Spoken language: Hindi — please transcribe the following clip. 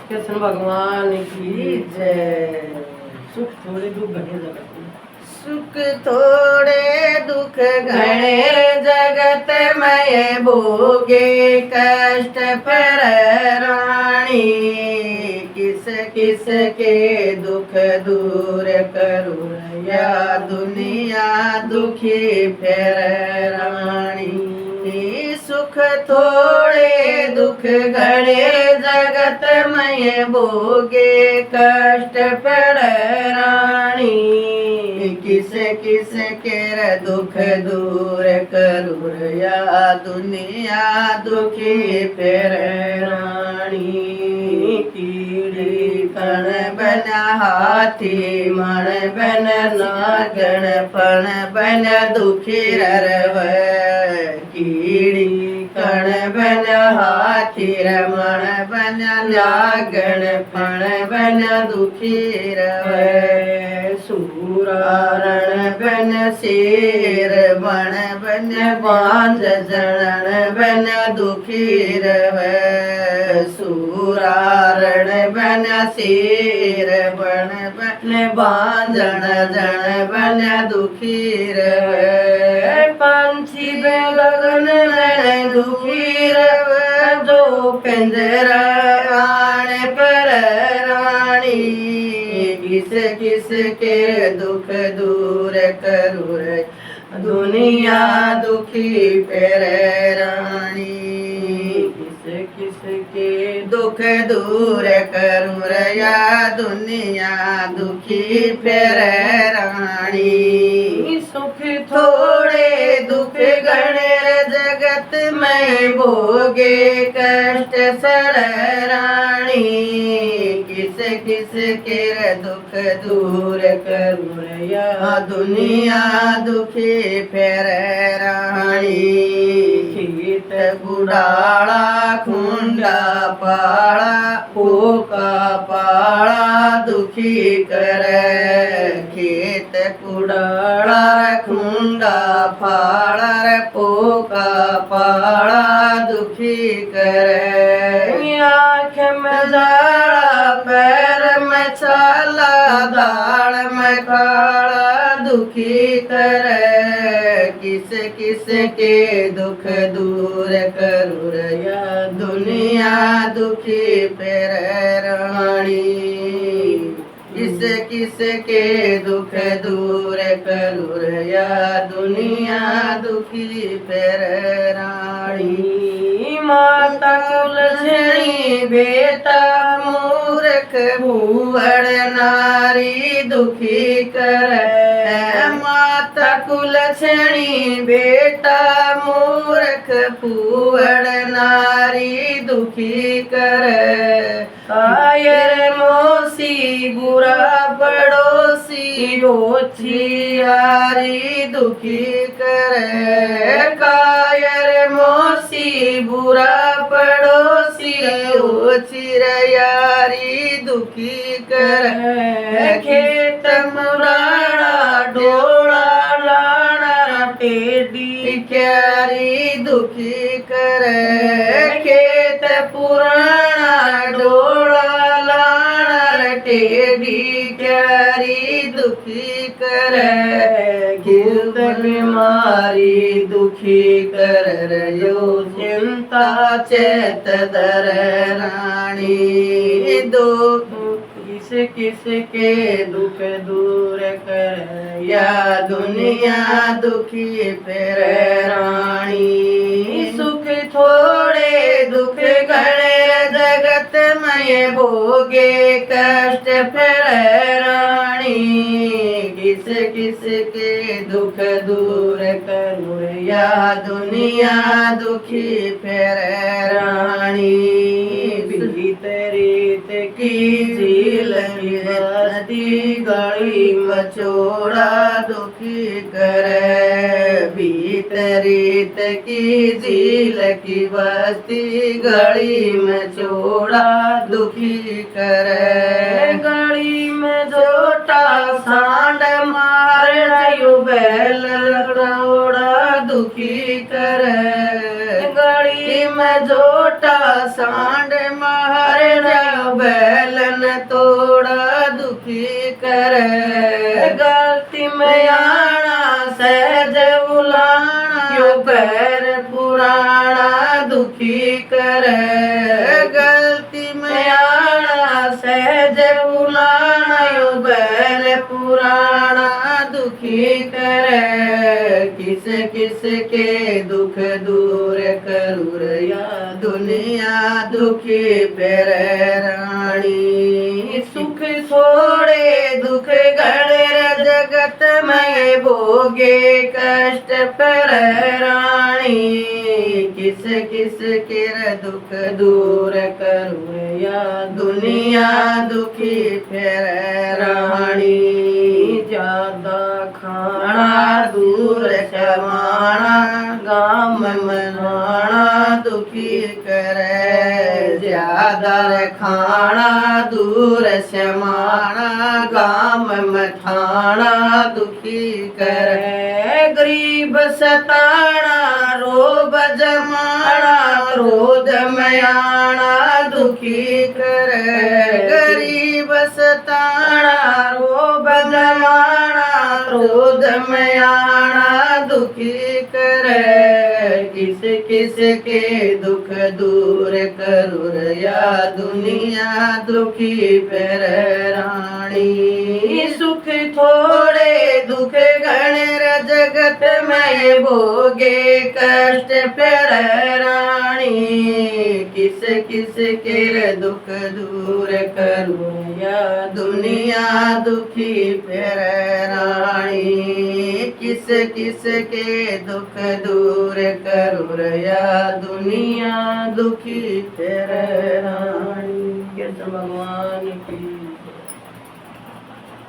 कृष्ण भगवान की जय। सुख थोड़े दुख घने जगत में, सुख थोड़े दुख घने जगत में भोगे कष्ट पर रानी। किस किस के दुख दूर करूँ या दुनिया दुखी फिर रानी। सुख थोड़े दुख घने जगत में भोगे कष्ट पर रानी। किस किस के दुख दूर करूँ या दुनिया दुखी फिर रानी। कीड़ी कण बन हाथी मन बन नागण पण बन दुखी रव। कीड़ी कण बन हाथी रमण बन नागण पण बन दुखी रव। सूरारण बन शेर बन बन बांझ जणन बन दुखी रव। सूरारण बन शेर बन बन बांझण जण बन दुखी रव। पंछी गगन में दुखी रव जो पिंजरा आने पर रानी। किस किस के दुख दूर करूँ दुनिया दुखी फिर रानी। किस किस के दुख दूर करूँ या दुनिया दुखी फिर रानी। सुख थोड़े दुख घने जगत में भोगे कष्ट सर रानी। किस किस के दुख दूर करूँ या दुनिया दुखी फिर रानी। खेत गुडाला खुंडा पाड़ा पोका पाड़ा दुखी कर। खेत कुडाला खुंडा फाड़ा पोका पाड़ा दुखी कर। आँख में जाड़ा पैर में छाला दाढ़ में काला दुखी कर। किस किस के दुख दूर करूँ या दुनिया दुखी फिर रानी। किस किस के दुख दूर करूँ या दुनिया दुखी फिर रानी। माता कुलझड़ी बेटा मूर्ख भूवड़ नारी दुखी कर। माता कुलझड़ी बेटा मूर्ख भूवड़ नारी दुखी कर। कायर मोसी बुरा पड़ोसी होशियारी दुखी कर। कायर मोसी बुरा पड़ोसी होशियारी दुखी कर। खेत मुराड़ा डोला लाना टेढ़ी क्यारी दुखी कर। खेत पुराना डोला लाना टेढ़ी क्यारी दुखी कर। गिरद बीमारी दुखी कर यो चिंता चेत दर रानी। दो किस किस के दुख दूर कर या दुनिया दुखी फिर रानी। सुख थोड़े दुख घने जगत में भोगे कष्ट फिर रानी। किस किस के दुख दूर करूँ या दुनिया दुखी फिर रानी। बीत रीत की झील की बस्ती गली मचोड़ा दुखी कर। बीत रीत की झील की बस्ती गली मचोड़ा दुखी कर। गली में जोटा सांड मार यू बैल लकड़ोड़ा दुखी कर। गली में जोटा सांड मार बैल तोड़ा दुखी करे गलती में आना सहज बुलाना यो पैर पुराना दुखी करे गलती में आना सहज बुलाना यो पैर पुराना दुखी करे किस किस के दुख दूर करूर या दुनिया दुखी पेर रानी सुख थोड़े दुख घड़े जगत में भोगे कष्ट पर रानी किस किस के दुख दूर करूर या दुनिया दुखी पेर रानी ज्यादा खाना दूर समाना गाम मनाना दुखी करे ज्यादा खाना दूर समाना गाम मथाना दुखी करे गरीब सताना रोब जमाना क्रोध में आना दुखी करे गरीब सताना रोब जमाना क्रोध में आना दुखी करे किस किस के दुख दूर करूर या दुनिया दुखी पर रानी सुख थोड़े दुख घने जगत में भोगे कष्ट पर रानी किस किस के दुख दूर करूर या दुनिया दुखी पर रानी किस किस के दुख दूर करूर या दुनिया दुखी पर रानी कृष्ण भगवान की